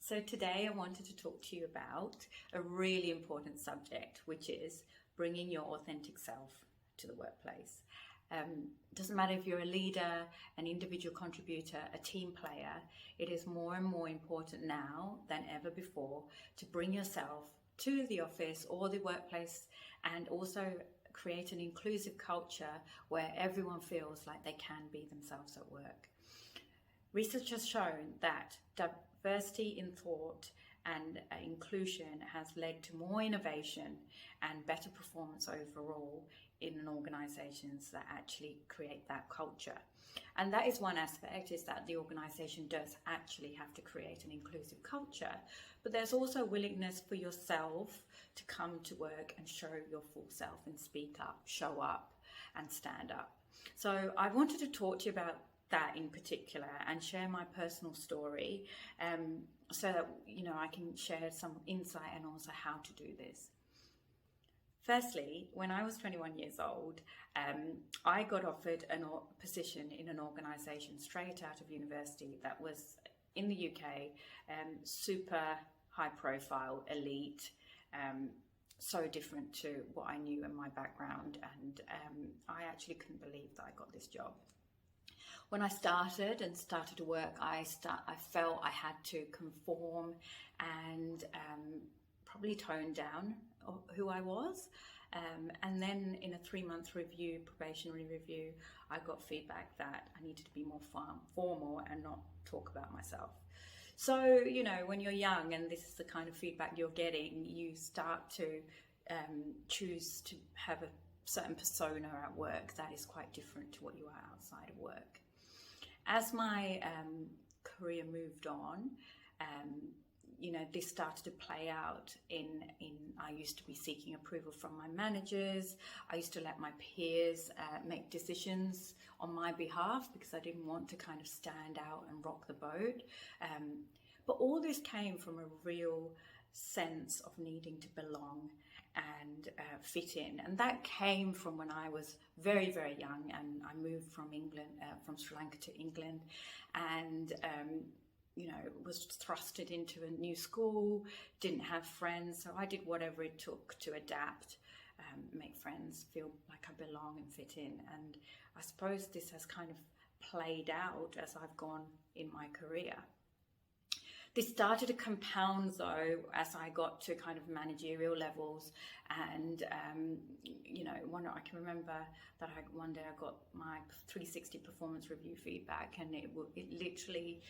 So today I wanted to talk to you about a really important subject, which is bringing your authentic self to the workplace. Doesn't matter if you're a leader, an individual contributor, a team player, it is more and more important now than ever before to bring yourself to the office or the workplace and also create an inclusive culture where everyone feels like they can be themselves at work. Research has shown that diversity in thought and inclusion has led to more innovation and better performance overall in organizations that actually create that culture. And that is one aspect, is that the organization does actually have to create an inclusive culture, but there's also a willingness for yourself to come to work and show your full self and speak up, show up and stand up. So I wanted to talk to you about that in particular and share my personal story so that I can share some insight and also how to do this. Firstly, when I was 21 years old, I got offered a position in an organisation straight out of university that was in the UK, super high profile, elite, so different to what I knew in my background, and I actually couldn't believe that I got this job. When I started to work, I felt I had to conform and probably tone down who I was. And then in a 3-month review, probationary review, I got feedback that I needed to be more formal and not talk about myself. So, when you're young and this is the kind of feedback you're getting, you start to choose to have a certain persona at work that is quite different to what you are outside of work. As my career moved on, this started to play out in I used to be seeking approval from my managers. I used to let my peers make decisions on my behalf because I didn't want to kind of stand out and rock the boat. But all this came from a real sense of needing to belong and fit in, and that came from when I was very, very young, and I moved from Sri Lanka to England, and was thrusted into a new school, didn't have friends, so I did whatever it took to adapt, make friends, feel like I belong and fit in. And I suppose this has kind of played out as I've gone in my career. This started to compound though as I got to kind of managerial levels, and I can remember that one day I got my 360 performance review feedback, and it literally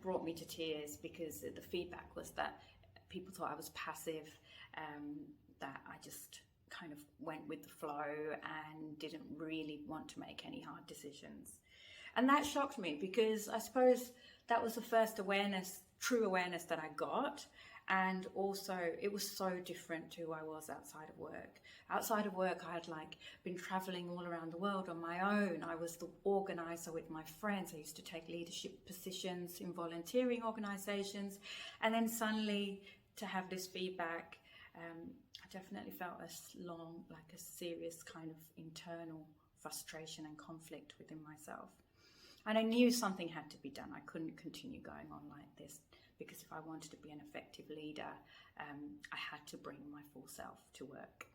brought me to tears, because the feedback was that people thought I was passive, that I just kind of went with the flow and didn't really want to make any hard decisions. And that shocked me, because I suppose that was the first true awareness that I got. And also it was so different to who I was outside of work. Outside of work, I had been traveling all around the world on my own. I was the organizer with my friends. I used to take leadership positions in volunteering organizations. And then suddenly to have this feedback, I definitely felt a serious kind of internal frustration and conflict within myself. And I knew something had to be done. I couldn't continue going on like this, because if I wanted to be an effective leader, I had to bring my full self to work.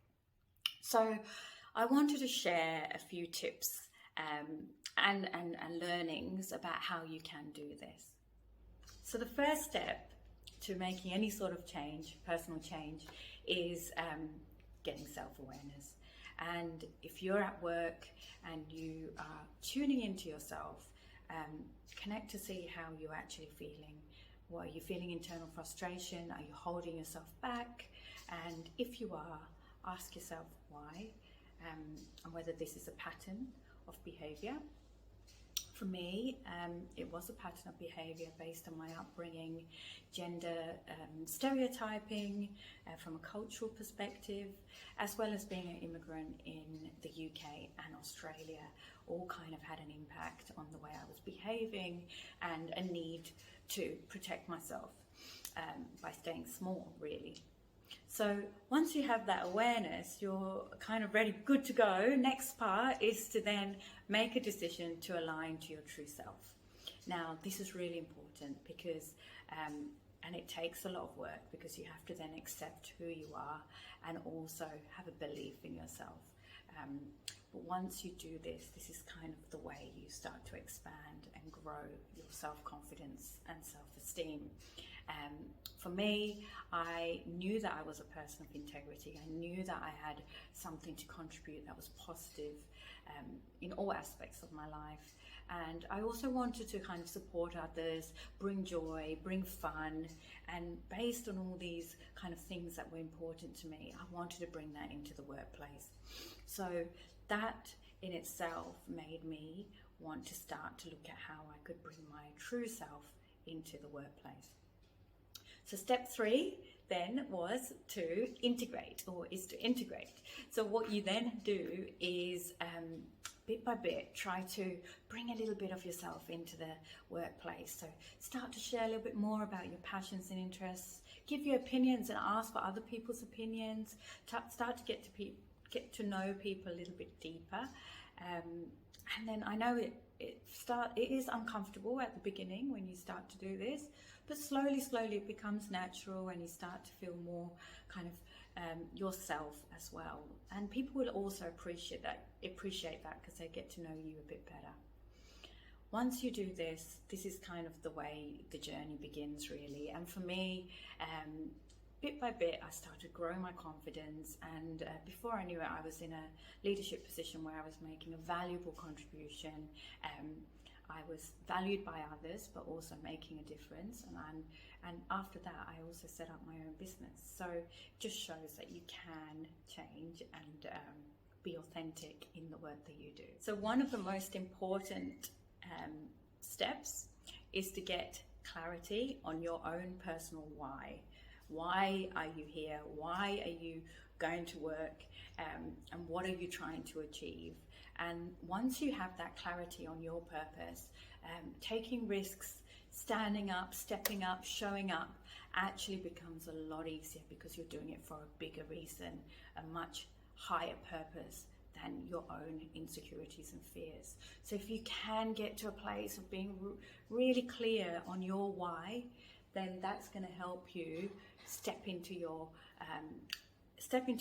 So I wanted to share a few tips and learnings about how you can do this. So the first step to making any sort of change, personal change, is getting self-awareness. And if you're at work and you are tuning into yourself, connect to see how you're actually feeling. What are you feeling? Internal frustration? Are you holding yourself back? And if you are, ask yourself why, and whether this is a pattern of behavior. For me, it was a pattern of behavior based on my upbringing, gender stereotyping from a cultural perspective, as well as being an immigrant in the UK and Australia, all kind of had an impact on the way I was behaving, and a need to protect myself by staying small, really. So once you have that awareness, you're kind of ready, good to go. Next part is to then make a decision to align to your true self. Now, this is really important because, and it takes a lot of work, because you have to then accept who you are and also have a belief in yourself. But once you do this, this is kind of the way you start to expand and grow your self-confidence and self-esteem. For me, I knew that I was a person of integrity. I knew that I had something to contribute that was positive in all aspects of my life. And I also wanted to kind of support others, bring joy, bring fun, and based on all these kind of things that were important to me, I wanted to bring that into the workplace. So that in itself made me want to start to look at how I could bring my true self into the workplace. So step 3 then was to integrate. So what you then do is bit by bit try to bring a little bit of yourself into the workplace. So start to share a little bit more about your passions and interests, give your opinions and ask for other people's opinions, start to get to know people a little bit deeper. And then I know it is uncomfortable at the beginning when you start to do this, but slowly it becomes natural and you start to feel more kind of yourself as well. And people will also appreciate that because they get to know you a bit better. Once you do this, this is kind of the way the journey begins, really. And for me, bit by bit, I started growing my confidence, and before I knew it, I was in a leadership position where I was making a valuable contribution. I was valued by others, but also making a difference. And after that, I also set up my own business. So it just shows that you can change and be authentic in the work that you do. So one of the most important steps is to get clarity on your own personal why. Why are you here? Why are you going to work? And what are you trying to achieve? And once you have that clarity on your purpose, taking risks, standing up, stepping up, showing up actually becomes a lot easier, because you're doing it for a bigger reason, a much higher purpose than your own insecurities and fears. So if you can get to a place of being really clear on your why, then that's going to help you step into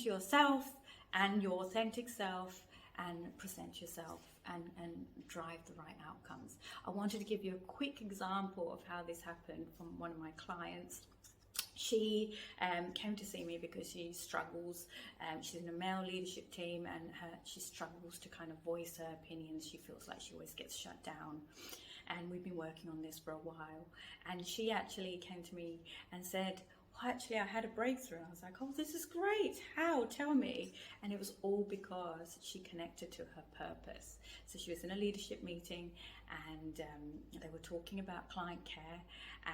yourself and your authentic self and present yourself and drive the right outcomes. I wanted to give you a quick example of how this happened from one of my clients. She came to see me because she struggles. She's in a male leadership team, and she struggles to kind of voice her opinions. She feels like she always gets shut down. And we've been working on this for a while. And she actually came to me and said, well, actually, I had a breakthrough. I was like, oh, this is great. How? Tell me. And it was all because she connected to her purpose. So she was in a leadership meeting, and they were talking about client care,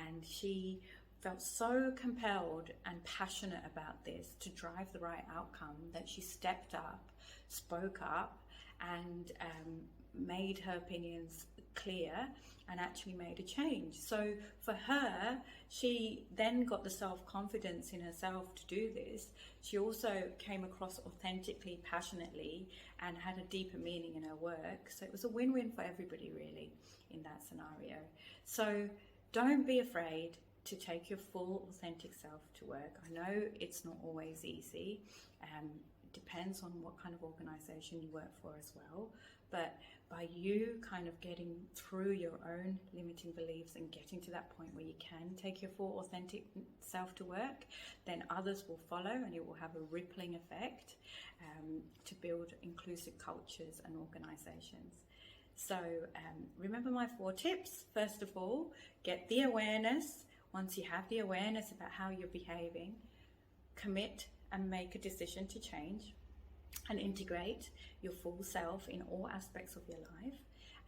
and she felt so compelled and passionate about this to drive the right outcome that she stepped up, spoke up, and made her opinions clear and actually made a change. So for her, she then got the self-confidence in herself to do this. She also came across authentically, passionately, and had a deeper meaning in her work. So it was a win-win for everybody, really, in that scenario. So don't be afraid to take your full authentic self to work. I know it's not always easy. It depends on what kind of organization you work for as well. But by you kind of getting through your own limiting beliefs and getting to that point where you can take your full authentic self to work, then others will follow, and it will have a rippling effect to build inclusive cultures and organizations. So remember my 4 tips. First of all, get the awareness. Once you have the awareness about how you're behaving, commit and make a decision to change, and integrate your full self in all aspects of your life,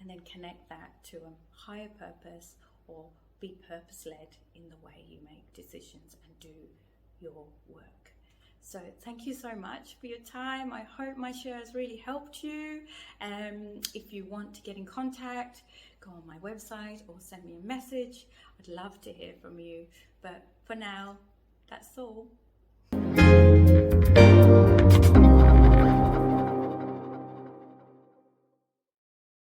and then connect that to a higher purpose, or be purpose-led in the way you make decisions and do your work. So thank you so much for your time. I hope my share has really helped you. If you want to get in contact, go on my website or send me a message. I'd love to hear from you. But for now, that's all.